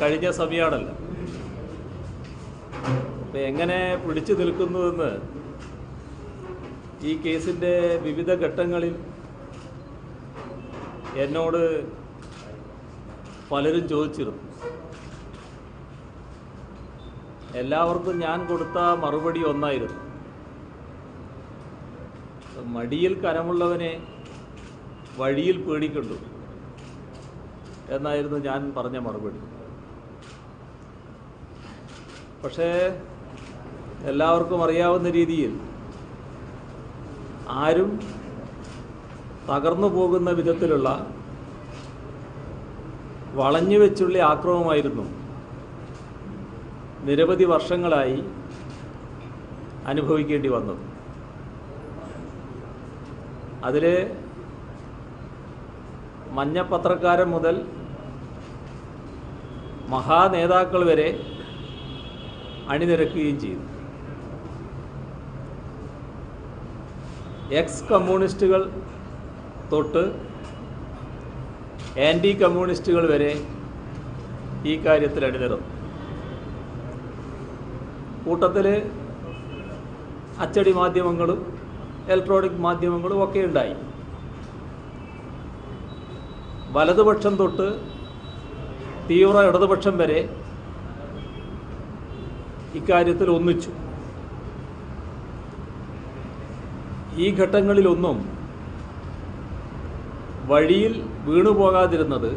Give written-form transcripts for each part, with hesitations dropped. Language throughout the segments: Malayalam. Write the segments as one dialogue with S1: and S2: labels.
S1: കഴിഞ്ഞ സമയമാണല്ലോ. അപ്പം എങ്ങനെ പിടിച്ചു നിൽക്കുന്നുവെന്ന് ഈ കേസിൻ്റെ വിവിധ ഘട്ടങ്ങളിൽ എന്നോട് പലരും ചോദിച്ചിരുന്നു. എല്ലാവർക്കും ഞാൻ കൊടുത്ത മറുപടി ഒന്നായിരുന്നു: മടിയിൽ കനമുള്ളവനെ വഴിയിൽ പേടിക്കണ്ടു എന്നായിരുന്നു ഞാൻ പറഞ്ഞ മറുപടി. പക്ഷേ എല്ലാവർക്കും അറിയാവുന്ന രീതിയിൽ ആരും തകർന്നു പോകുന്ന വിധത്തിലുള്ള വളഞ്ഞു വെച്ചുള്ള ആക്രമണമായിരുന്നു നിരവധി വർഷങ്ങളായി അനുഭവിക്കേണ്ടി വന്നത്. അതിൽ മഞ്ഞപ്പത്രക്കാരൻ മുതൽ മഹാനേതാക്കൾ വരെ അണിനിരക്കുകയും ചെയ്തു. എക്സ് കമ്മ്യൂണിസ്റ്റുകൾ തൊട്ട് ആൻറ്റി കമ്മ്യൂണിസ്റ്റുകൾ വരെ ഈ കാര്യത്തിൽ അണിനിരന്നു. കൂട്ടത്തിൽ അച്ചടി മാധ്യമങ്ങളും ഇലക്ട്രോണിക് മാധ്യമങ്ങളും ഒക്കെ ഉണ്ടായി. വലതുപക്ഷം തൊട്ട് തീവ്ര ഇടതുപക്ഷം വരെ ഇക്കാര്യത്തിൽ ഒന്നിച്ചു. ഈ ഘട്ടങ്ങളിലൊന്നും വഴിയിൽ വീണുപോകാതിരുന്നത്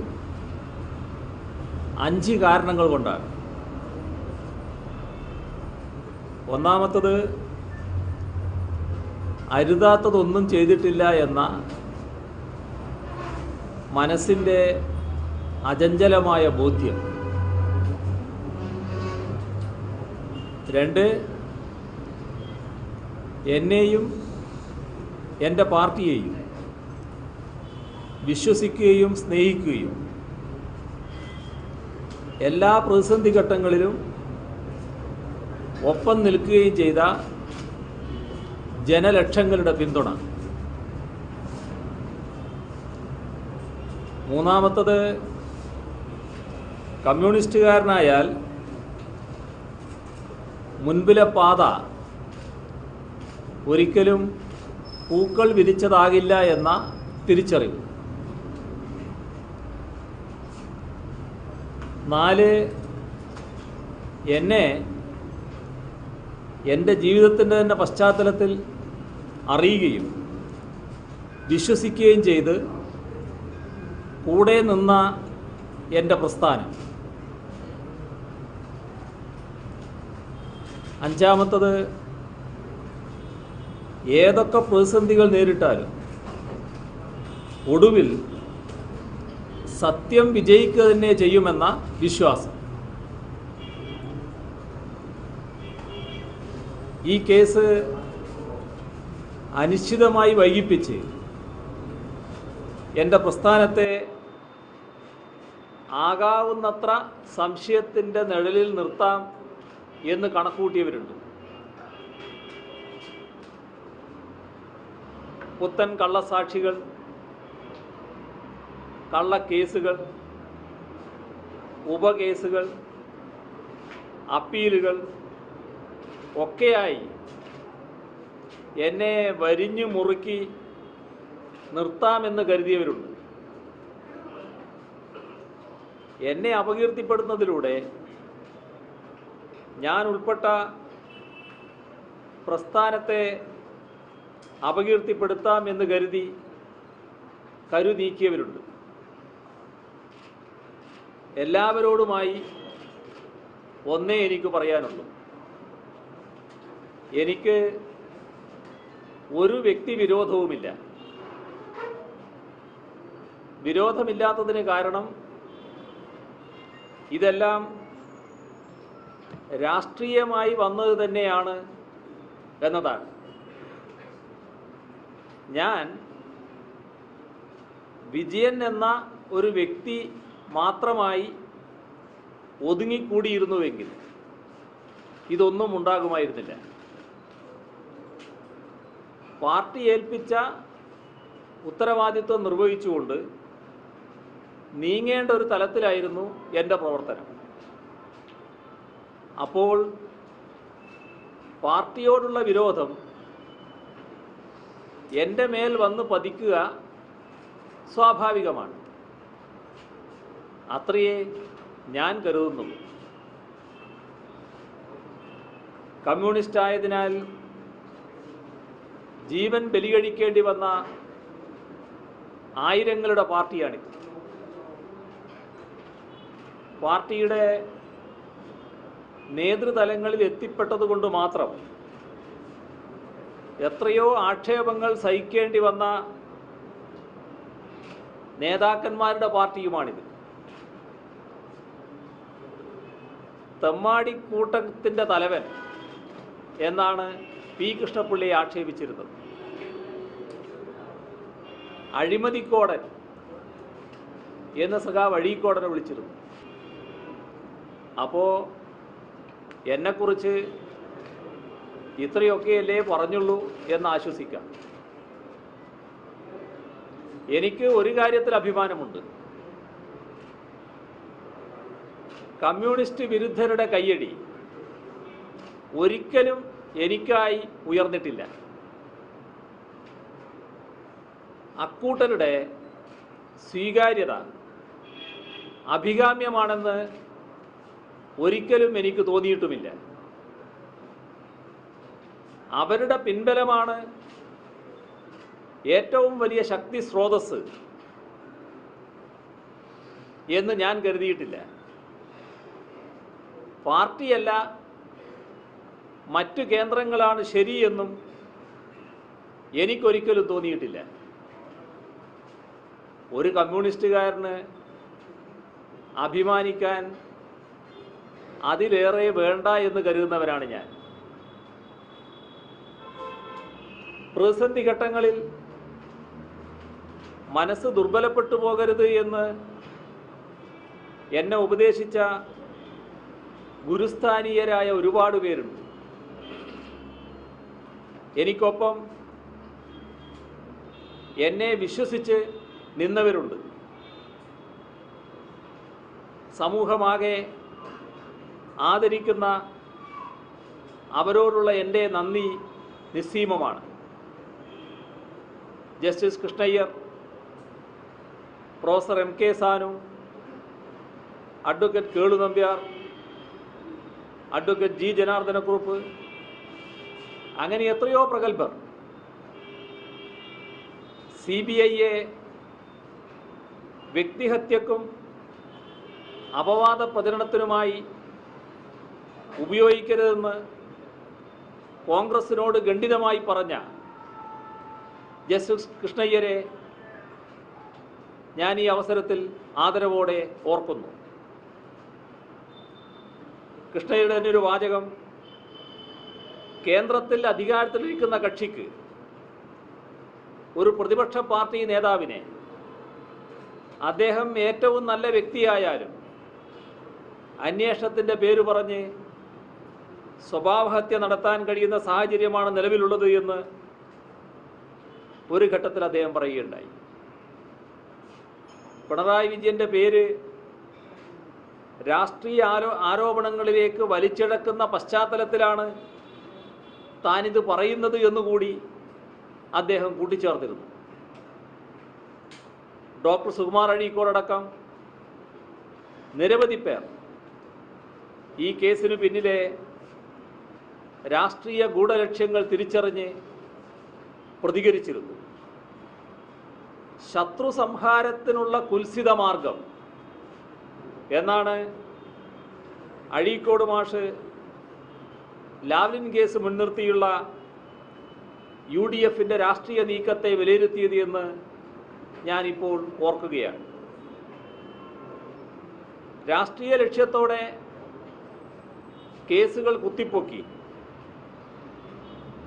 S1: 5 കാരണങ്ങൾ കൊണ്ടാണ്. ഒന്നാമത്തത്, അരുതാത്തതൊന്നും ചെയ്തിട്ടില്ല എന്ന മനസ്സിൻ്റെ അചഞ്ചലമായ ബോധ്യം. 2, എന്നെയും എൻ്റെ പാർട്ടിയെയും വിശ്വസിക്കുകയും സ്നേഹിക്കുകയും എല്ലാ പ്രതിസന്ധി ഘട്ടങ്ങളിലും ഒപ്പം നിൽക്കുകയും ചെയ്ത ജനലക്ഷങ്ങളുടെ പിന്തുണ. 3, കമ്മ്യൂണിസ്റ്റുകാരനായാൽ മുൻപിലെ പാത ഒരിക്കലും പൂക്കൾ വിരിച്ചതാകില്ല എന്ന തിരിച്ചറിവ്. 4, എന്നെ എൻ്റെ ജീവിതത്തിൻ്റെ തന്നെ പശ്ചാത്തലത്തിൽ അറിയുകയും വിശ്വസിക്കുകയും ചെയ്ത് കൂടെ നിന്ന എൻ്റെ പ്രസ്ഥാനം. 5, ഏതൊക്കെ പ്രതിസന്ധികൾ നേരിട്ടാലും ഒടുവിൽ സത്യം വിജയിക്കുക തന്നെ ചെയ്യുമെന്ന വിശ്വാസം. ഈ കേസ് അനിശ്ചിതമായി വൈകിപ്പിച്ച് എൻ്റെ പ്രസ്ഥാനത്തെ ആകാവുന്നത്ര സംശയത്തിൻ്റെ നിഴലിൽ നിർത്താം എന്ന് കണക്കുകൂട്ടിയവരുണ്ട്. പുത്തൻ കള്ളസാക്ഷികൾ, കള്ളക്കേസുകൾ, ഉപകേസുകൾ, അപ്പീലുകൾ ഒക്കെയായി എന്നെ വരിഞ്ഞു മുറുക്കി നിർത്താമെന്ന് കരുതിയവരുണ്ട്. എന്നെ അപകീർത്തിപ്പെടുന്നതിലൂടെ ഞാൻ ഉൾപ്പെട്ട പ്രസ്ഥാനത്തെ അപകീർത്തിപ്പെടുത്താം എന്ന് കരുതി കരുനീക്കിയവരുണ്ട്. എല്ലാവരോടുമായി ഒന്നേ എനിക്ക് പറയാനുള്ളൂ: എനിക്ക് ഒരു വ്യക്തിവിരോധവുമില്ല. വിരോധമില്ലാത്തതിന് കാരണം ഇതെല്ലാം രാഷ്ട്രീയമായി വന്നത് തന്നെയാണ് എന്നതാണ്. ഞാൻ വിജയൻ എന്ന ഒരു വ്യക്തി മാത്രമായി ഒതുങ്ങിക്കൂടിയിരുന്നുവെങ്കിൽ ഇതൊന്നും ഉണ്ടാകുമായിരുന്നില്ല. പാർട്ടി ഏൽപ്പിച്ച ഉത്തരവാദിത്വം നിർവഹിച്ചുകൊണ്ട് നീങ്ങേണ്ട ഒരു തലത്തിലായിരുന്നു എൻ്റെ പ്രവർത്തനം. അപ്പോൾ പാർട്ടിയോടുള്ള വിരോധം എൻ്റെ മേൽ വന്ന് പതിക്കുക സ്വാഭാവികമാണ്. അത്രയേ ഞാൻ കരുതുന്നുള്ളൂ. കമ്മ്യൂണിസ്റ്റ് ആയതിനാൽ ജീവൻ ബലികഴിക്കേണ്ടി വന്ന ആയിരങ്ങളുടെ പാർട്ടിയാണിത്. പാർട്ടിയുടെ നേതൃതലങ്ങളിൽ എത്തിപ്പെട്ടതുകൊണ്ട് മാത്രം എത്രയോ ആക്ഷേപങ്ങൾ സഹിക്കേണ്ടി വന്ന നേതാക്കന്മാരുടെ പാർട്ടിയുമാണിത്. തെമ്മാടിക്കൂട്ടത്തിൻ്റെ തലവൻ എന്നാണ് പി കൃഷ്ണപിള്ളിയെ ആക്ഷേപിച്ചിരുന്നത്. അഴിമതിക്കോടൻ എന്ന് സഖാവ് അഴീക്കോടനെ വിളിച്ചിരുന്നു. അപ്പോൾ എന്നെക്കുറിച്ച് ഇത്രയൊക്കെയല്ലേ പറഞ്ഞുള്ളൂ എന്ന് ആശ്വസിക്കാം. എനിക്ക് ഒരു കാര്യത്തിൽ അഭിമാനമുണ്ട്. കമ്മ്യൂണിസ്റ്റ് വിരുദ്ധരുടെ കയ്യടി ഒരിക്കലും എനിക്കായി ഉയർന്നിട്ടില്ല. അക്കൂട്ടരുടെ സ്വീകാര്യത അഭികാമ്യമാണെന്ന് ഒരിക്കലും എനിക്ക് തോന്നിയിട്ടുമില്ല. അവരുടെ പിൻബലമാണ് ഏറ്റവും വലിയ ശക്തി സ്രോതസ്സ് എന്ന് ഞാൻ കരുതിയിട്ടില്ല. പാർട്ടിയല്ല മറ്റു കേന്ദ്രങ്ങളാണ് ശരിയെന്നും എനിക്കൊരിക്കലും തോന്നിയിട്ടില്ല. ഒരു കമ്മ്യൂണിസ്റ്റുകാരന് അഭിമാനിക്കാൻ അതിലേറെ വേണ്ട എന്ന് കരുതുന്നവരാണ് ഞാൻ. പ്രതിസന്ധി ഘട്ടങ്ങളിൽ മനസ്സ് ദുർബലപ്പെട്ടു പോകരുത് എന്ന് എന്നെ ഉപദേശിച്ച ഗുരുസ്ഥാനീയരായ ഒരുപാട് പേരുണ്ട്. എനിക്കൊപ്പം എന്നെ വിശ്വസിച്ച് നിന്നവരുണ്ട്. സമൂഹമാകെ ആദരിക്കുന്ന അവരോടുള്ള എൻ്റെ നന്ദി നിസ്സീമമാണ്. Justice Krishna Iyer, professor M K Sanu, advocate Kelu Nambiar, advocate G Janardhana Kurup, അങ്ങനെ എത്രയോ പ്രഗത്ഭർ CBIയെ വ്യക്തിഹത്യക്കും അപവാദ പ്രചരണത്തിനുമായി ഉപയോഗിക്കരുതെന്ന് കോൺഗ്രസിനോട് ഖണ്ഡിതമായി പറഞ്ഞ ജസ്റ്റിസ് കൃഷ്ണയ്യരെ ഞാൻ ഈ അവസരത്തിൽ ആദരവോടെ ഓർക്കുന്നു. കൃഷ്ണയ്യരുടെ തന്നെ ഒരു വാചകം, കേന്ദ്രത്തിൽ അധികാരത്തിലിരിക്കുന്ന കക്ഷിക്ക് ഒരു പ്രതിപക്ഷ പാർട്ടി നേതാവിനെ അദ്ദേഹം ഏറ്റവും നല്ല വ്യക്തിയായാലും അന്വേഷണത്തിൻ്റെ പേര് പറഞ്ഞ് സ്വഭാവഹത്യ നടത്താൻ കഴിയുന്ന സാഹചര്യമാണ് നിലവിലുള്ളത് എന്ന് ഒരു ഘട്ടത്തിൽ അദ്ദേഹം പറയുകയുണ്ടായി. പിണറായി വിജയൻ്റെ പേര് രാഷ്ട്രീയ ആരോപണങ്ങളിലേക്ക് വലിച്ചിഴക്കുന്ന പശ്ചാത്തലത്തിലാണ് താനിത് പറയുന്നത് എന്നുകൂടി അദ്ദേഹം കൂട്ടിച്ചേർത്തിരുന്നു. ഡോക്ടർ സുകുമാർ അഴീക്കോടടക്കം നിരവധി പേർ ഈ കേസിനു പിന്നിലെ രാഷ്ട്രീയ ഗൂഢലക്ഷ്യങ്ങൾ തിരിച്ചറിഞ്ഞ് പ്രതികരിച്ചിരുന്നു. ശത്രു സംഹാരത്തിനുള്ള കുൽസിത മാർഗം എന്നാണ് അഴീക്കോട് മാഷ് ലാവ്ലിൻ കേസ് മുൻനിർത്തിയുള്ള UDFൻ്റെ രാഷ്ട്രീയ നീക്കത്തെ വിലയിരുത്തിയത് എന്ന് ഞാനിപ്പോൾ ഓർക്കുകയാണ്. രാഷ്ട്രീയ ലക്ഷ്യത്തോടെ കേസുകൾ കുത്തിപ്പൊക്കി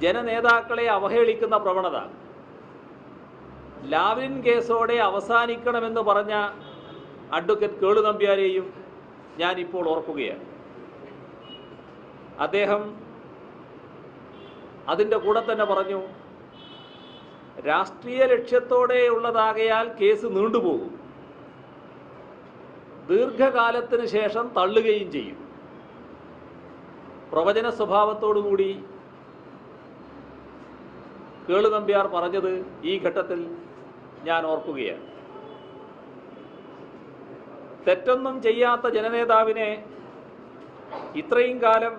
S1: ജനനേതാക്കളെ അവഹേളിക്കുന്ന പ്രവണത ലാവ്ലിൻ കേസോടെ അവസാനിക്കണമെന്ന് പറഞ്ഞ അഡ്വക്കേറ്റ് കേളു നമ്പ്യാരെയും ഞാനിപ്പോൾ ഓർക്കുകയാണ്. അദ്ദേഹം അതിൻ്റെ കൂടെ തന്നെ പറഞ്ഞു, രാഷ്ട്രീയ ലക്ഷ്യത്തോടെയുള്ളതാകയാൽ കേസ് നീണ്ടുപോകും, ദീർഘകാലത്തിന് ശേഷം തള്ളുകയും ചെയ്യും. പ്രവചന സ്വഭാവത്തോടുകൂടി കേളു നമ്പ്യാർ പറഞ്ഞത് ഈ ഘട്ടത്തിൽ ഞാൻ ഓർക്കുകയാണ്. തെറ്റൊന്നും ചെയ്യാത്ത ജനനേതാവിനെ ഇത്രയും കാലം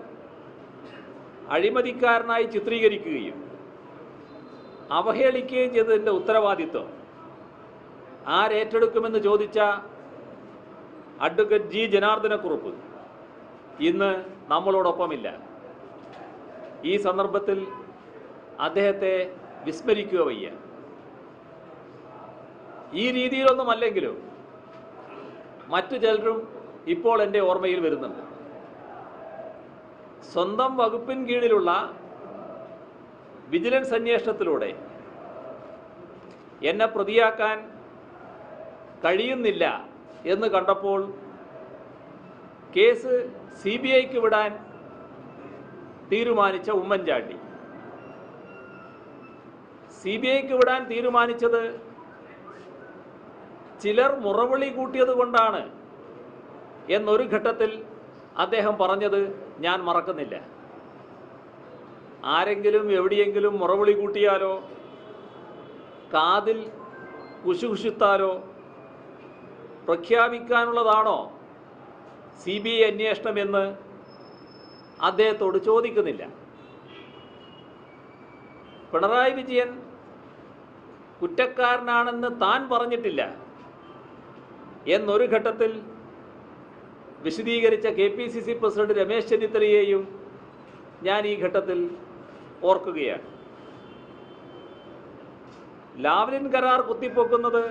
S1: അഴിമതിക്കാരനായി ചിത്രീകരിക്കുകയും അവഹേളിക്കുകയും ചെയ്തതിൻ്റെ ഉത്തരവാദിത്വം ആരേറ്റെടുക്കുമെന്ന് ചോദിച്ച അഡ്വക്കേറ്റ് ജി ജനാർദ്ദനക്കുറുപ്പ് ഇന്ന് നമ്മളോടൊപ്പമില്ല. ഈ സന്ദർഭത്തിൽ അദ്ദേഹത്തെ വിസ്മരിക്കുക വയ്യ. ഈ രീതിയിലൊന്നുമല്ലെങ്കിലും മറ്റു ചിലരും ഇപ്പോൾ എൻ്റെ ഓർമ്മയിൽ വരുന്നുണ്ട്. സ്വന്തം വകുപ്പിൻ കീഴിലുള്ള വിജിലൻസ് അന്വേഷണത്തിലൂടെ എന്നെ പ്രതിയാക്കാൻ കഴിയുന്നില്ല എന്ന് കണ്ടപ്പോൾ കേസ് CBIക്ക് വിടാൻ തീരുമാനിച്ച ഉമ്മൻചാണ്ടി CBIക്ക് വിടാൻ തീരുമാനിച്ചത് ചിലർ മുറവിളി കൂട്ടിയത് കൊണ്ടാണ് എന്നൊരു ഘട്ടത്തിൽ അദ്ദേഹം പറഞ്ഞത് ഞാൻ മറക്കുന്നില്ല. ആരെങ്കിലും എവിടെയെങ്കിലും മുറവിളി കൂട്ടിയാലോ കാതിൽ കുശുകുശുത്താലോ പ്രഖ്യാപിക്കാനുള്ളതാണോ CBI അന്വേഷണമെന്ന് അദ്ദേഹത്തോട് ചോദിക്കുന്നില്ല. പിണറായി വിജയൻ കുറ്റക്കാരനാണെന്ന് താൻ പറഞ്ഞിട്ടില്ല എന്നൊരു ഘട്ടത്തിൽ വിശദീകരിച്ച KPCC പ്രസിഡന്റ് രമേശ് ചെന്നിത്തലയെയും ഞാൻ ഈ ഘട്ടത്തിൽ ഓർക്കുകയാണ്. ലാവ്ലിൻ കരാർ കുത്തിപ്പൊക്കുന്നത്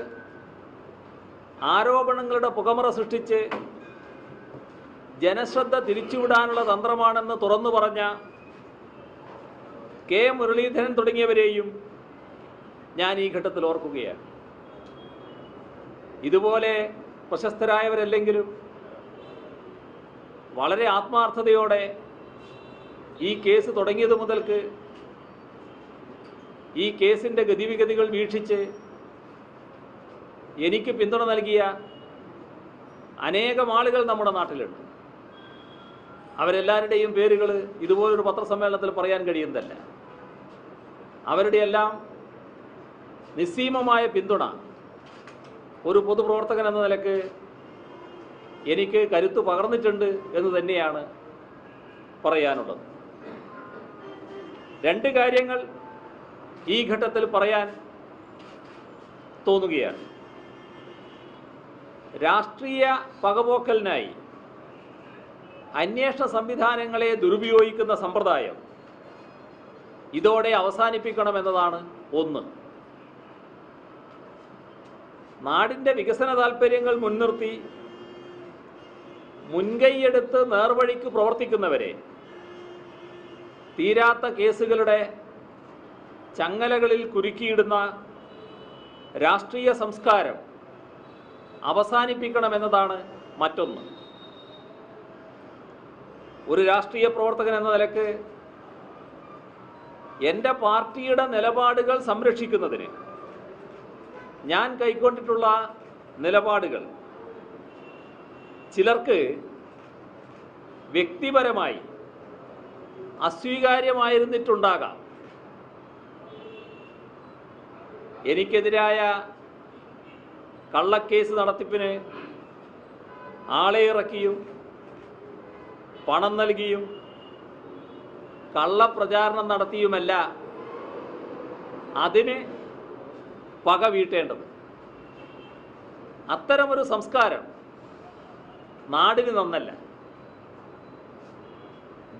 S1: ആരോപണങ്ങളുടെ പുകമറ സൃഷ്ടിച്ച് ജനശ്രദ്ധ തിരിച്ചുവിടാനുള്ള തന്ത്രമാണെന്ന് തുറന്നു പറഞ്ഞ K മുരളീധരൻ തുടങ്ങിയവരെയും ഞാൻ ഈ ഘട്ടത്തിൽ ഓർക്കുകയാണ്. ഇതുപോലെ പ്രശസ്തരായവരല്ലെങ്കിലും വളരെ ആത്മാർത്ഥതയോടെ ഈ കേസ് തുടങ്ങിയത് മുതൽക്ക് ഈ കേസിൻ്റെ ഗതിവിഗതികൾ വീക്ഷിച്ച് എനിക്ക് പിന്തുണ നൽകിയ അനേകം ആളുകൾ നമ്മുടെ നാട്ടിലുണ്ട്. അവരെല്ലാവരുടെയും പേരുകൾ ഇതുപോലൊരു പത്രസമ്മേളനത്തിൽ പറയാൻ കഴിയുന്നതല്ല. അവരുടെയെല്ലാം നിസ്സീമമായ പിന്തുണ ഒരു പൊതുപ്രവർത്തകൻ എന്ന നിലക്ക് എനിക്ക് കരുത്ത് പകർന്നിട്ടുണ്ട് എന്ന് തന്നെയാണ് പറയാനുള്ളത്. രണ്ട് കാര്യങ്ങൾ ഈ ഘട്ടത്തിൽ പറയാൻ തോന്നുകയാണ്. രാഷ്ട്രീയ പകപോക്കലിനായി അന്വേഷണ സംവിധാനങ്ങളെ ദുരുപയോഗിക്കുന്ന സമ്പ്രദായം ഇതോടെ അവസാനിപ്പിക്കണമെന്നതാണ് ഒന്ന്. നാടിൻ്റെ വികസന താൽപ്പര്യങ്ങൾ മുൻനിർത്തി മുൻകൈയെടുത്ത് നേർവഴിക്ക് പ്രവർത്തിക്കുന്നവരെ തീരാത്ത കേസുകളുടെ ചങ്ങലകളിൽ കുരുക്കിയിടുന്ന രാഷ്ട്രീയ സംസ്കാരം അവസാനിപ്പിക്കണമെന്നതാണ് മറ്റൊന്ന്. ഒരു രാഷ്ട്രീയ പ്രവർത്തകൻ എന്ന നിലക്ക് എൻ്റെ പാർട്ടിയുടെ നിലപാടുകൾ സംരക്ഷിക്കുന്നതിന് ഞാൻ കൈക്കൊണ്ടിട്ടുള്ള നിലപാടുകൾ ചിലർക്ക് വ്യക്തിപരമായി അസ്വീകാര്യമായിരുന്നിട്ടുണ്ടാകാം. എനിക്കെതിരായ കള്ളക്കേസ് നടത്തിപ്പിന് ആളെ ഇറക്കിയും പണം നൽകിയും കള്ളപ്രചാരണം നടത്തിയുമല്ല അതിന് പക വീട്ടേണ്ടത്. അത്തരമൊരു സംസ്കാരം നാടിന് നന്നല്ല.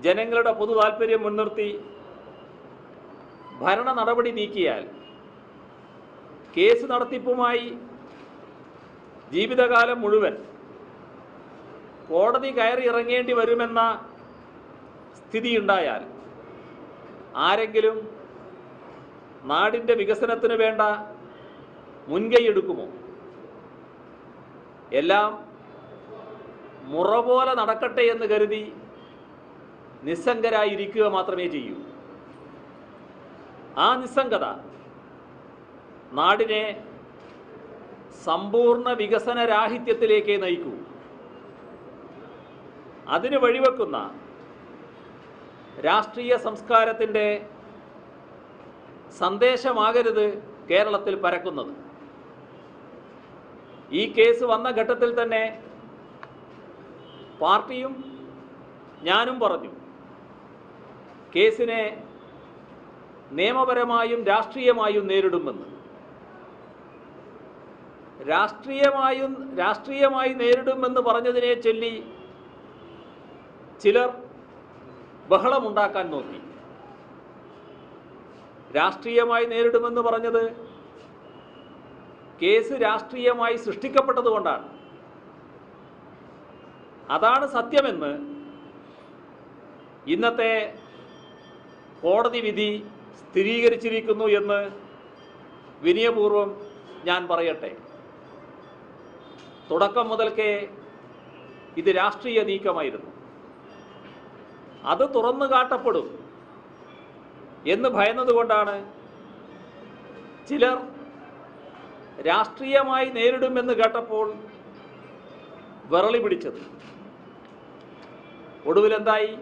S1: ജനങ്ങളുടെ പൊതു താൽപ്പര്യം മുൻനിർത്തി ഭരണ നടപടി നീക്കിയാൽ കേസ് നടത്തിപ്പുമായി ജീവിതകാലം മുഴുവൻ കോടതി കയറി ഇറങ്ങേണ്ടി വരുമെന്ന സ്ഥിതിയുണ്ടായാൽ ആരെങ്കിലും നാടിൻ്റെ വികസനത്തിന് വേണ്ട മുൻകൈയെടുക്കുമോ? എല്ലാം മുറ പോലെ നടക്കട്ടെ എന്ന് കരുതി നിസ്സംഗരായിരിക്കുക മാത്രമേ ചെയ്യൂ. ആ നിസ്സംഗത നാടിനെ സമ്പൂർണ്ണ വികസന രാഹിത്യത്തിലേക്ക് നയിക്കൂ. അതിന് വഴിവെക്കുന്ന രാഷ്ട്രീയ സംസ്കാരത്തിൻ്റെ സന്ദേശമാകരുത് കേരളത്തിൽ പരക്കുന്നത്. ഈ കേസ് വന്ന ഘട്ടത്തിൽ തന്നെ പാർട്ടിയും ഞാനും പറഞ്ഞു, കേസിനെ നിയമപരമായും രാഷ്ട്രീയമായും നേരിടുമെന്ന്. രാഷ്ട്രീയമായി നേരിടുമെന്ന് പറഞ്ഞതിനെ ചൊല്ലി ചിലർ ബഹളമുണ്ടാക്കാൻ നോക്കി. രാഷ്ട്രീയമായി നേരിടുമെന്ന് പറഞ്ഞത് കേസ് രാഷ്ട്രീയമായി സൃഷ്ടിക്കപ്പെട്ടതുകൊണ്ടാണ്. അതാണ് സത്യമെന്ന് ഇന്നത്തെ കോടതി വിധി സ്ഥിരീകരിച്ചിരിക്കുന്നു എന്ന് വിനയപൂർവ്വം ഞാൻ പറയട്ടെ. തുടക്കം മുതൽക്കേ ഇത് രാഷ്ട്രീയ നീക്കമായിരുന്നു. അത് തുറന്നു കാട്ടപ്പെടും എന്ന് ഭയന്നതുകൊണ്ടാണ് ചിലർ രാഷ്ട്രീയമായി നേരിടുമെന്ന് കേട്ടപ്പോൾ വിറളി പിടിച്ചത്. ഒടുവിലെന്തായി?